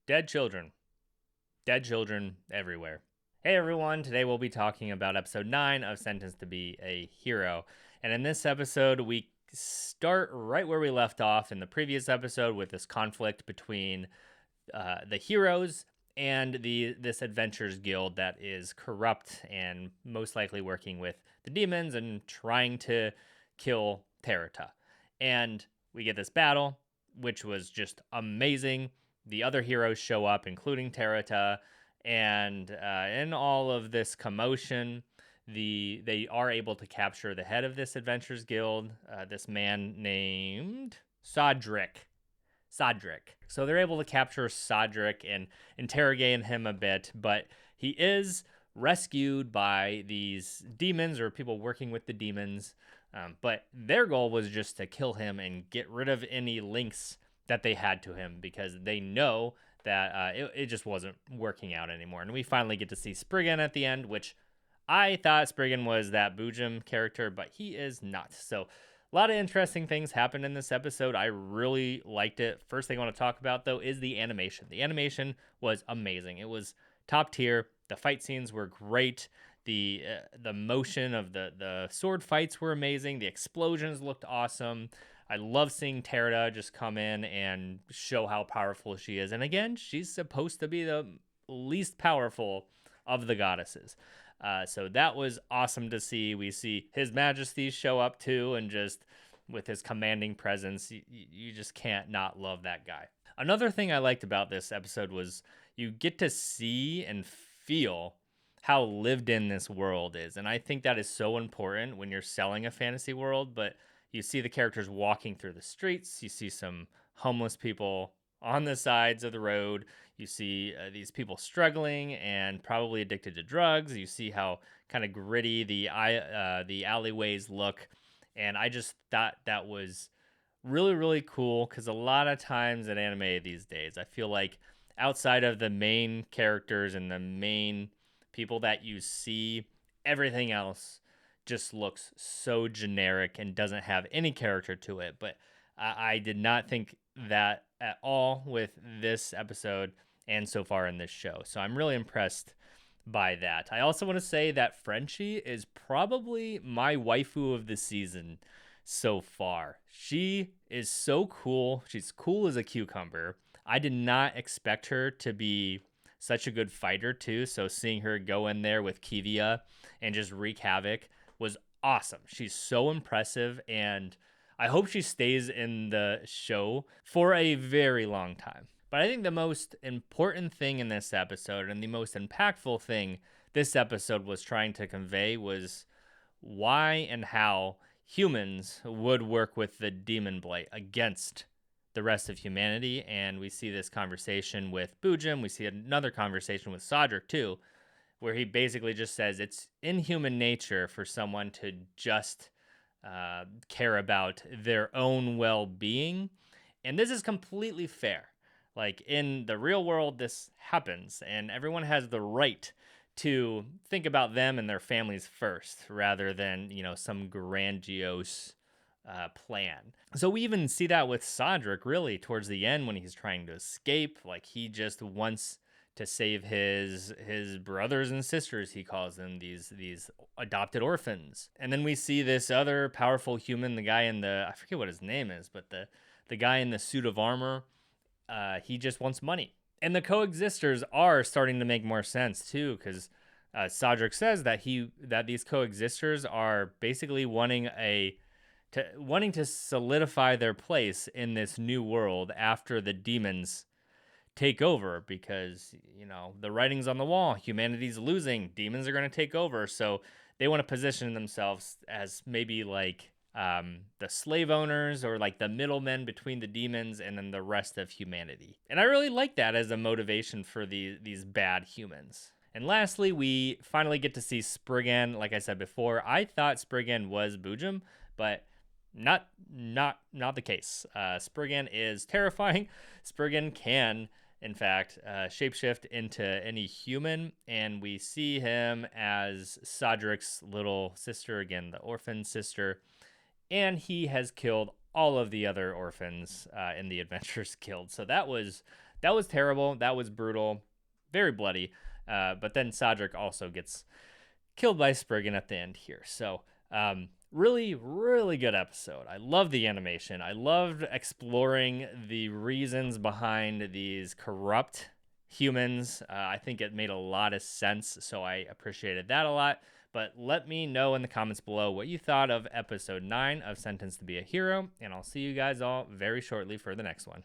Dead children. Dead children everywhere. Hey everyone, today we'll be talking about episode 9 of Sentenced to Be a Hero. And in this episode, we start right where we left off in the previous episode with this conflict between the heroes and this adventurers guild that is corrupt and most likely working with the demons and trying to kill Terata. And we get this battle, which was just amazing. The other heroes show up, including Terata, and in all of this commotion, they are able to capture the head of this adventurers guild, this man named Sodric. So they're able to capture Sodric and interrogate him a bit, but he is rescued by these demons or people working with the demons. But their goal was just to kill him and get rid of any links that they had to him because they know that it just wasn't working out anymore. And we finally get to see Spriggan at the end, which I thought Spriggan was that Boojum character, but he is not. So a lot of interesting things happened in this episode. I really liked it. First thing I want to talk about, though, is the animation. The animation was amazing. It was top tier. The fight scenes were great. The motion of the sword fights were amazing. The explosions looked awesome. I love seeing Terata just come in and show how powerful she is. And again, she's supposed to be the least powerful of the goddesses. So that was awesome to see. We see His Majesty show up too, and just with his commanding presence, you just can't not love that guy. Another thing I liked about this episode was you get to see and feel how lived in this world is. And I think that is so important when you're selling a fantasy world, but you see the characters walking through the streets, you see some homeless people on the sides of the road. You see these people struggling and probably addicted to drugs. You see how kind of gritty the alleyways look, and I just thought that was really really cool because a lot of times in anime these days, I feel like outside of the main characters and the main people that you see, everything else just looks so generic and doesn't have any character to it. But I did not think that at all with this episode and so far in this show. So I'm really impressed by that. I also want to say that Frenchie is probably my waifu of the season so far. She is so cool. She's cool as a cucumber. I did not expect her to be such a good fighter too. So seeing her go in there with Kivia and just wreak havoc was awesome. She's so impressive, and I hope she stays in the show for a very long time. But I think the most important thing in this episode and the most impactful thing this episode was trying to convey was why and how humans would work with the demon blight against the rest of humanity. And we see this conversation with Boojum. We see another conversation with Sodric too, where he basically just says it's in human nature for someone to just care about their own well-being. And this is completely fair. Like in the real world, this happens, and everyone has the right to think about them and their families first rather than, some grandiose plan. So we even see that with Sodric really towards the end when he's trying to escape. Like he just wants to save his brothers and sisters, he calls them, these adopted orphans. And then we see this other powerful human, the guy in the, I forget what his name is, but the guy in the suit of armor, he just wants money. And the coexisters are starting to make more sense too, because Sodric says that these coexisters are basically wanting to solidify their place in this new world after the demons take over, because the writing's on the wall, humanity's losing, demons are going to take over. So they want to position themselves as maybe like the slave owners or like the middlemen between the demons and then the rest of humanity. And I really like that as a motivation for these bad humans. And lastly, we finally get to see Spriggan. Like I said before, I thought Spriggan was Boojum, but not the case. Spriggan is terrifying. Spriggan can, in fact, shapeshift into any human, and we see him as Sodric's little sister, again, the orphan sister, and he has killed all of the other orphans in the Adventurers Guild. So that was that was terrible. That was brutal, very bloody. But then Sadric also gets killed by Spriggan at the end here. So really, really good episode. I love the animation. I loved exploring the reasons behind these corrupt humans. I think it made a lot of sense, so I appreciated that a lot. But let me know in the comments below what you thought of episode 9 of Sentenced to be a Hero, and I'll see you guys all very shortly for the next one.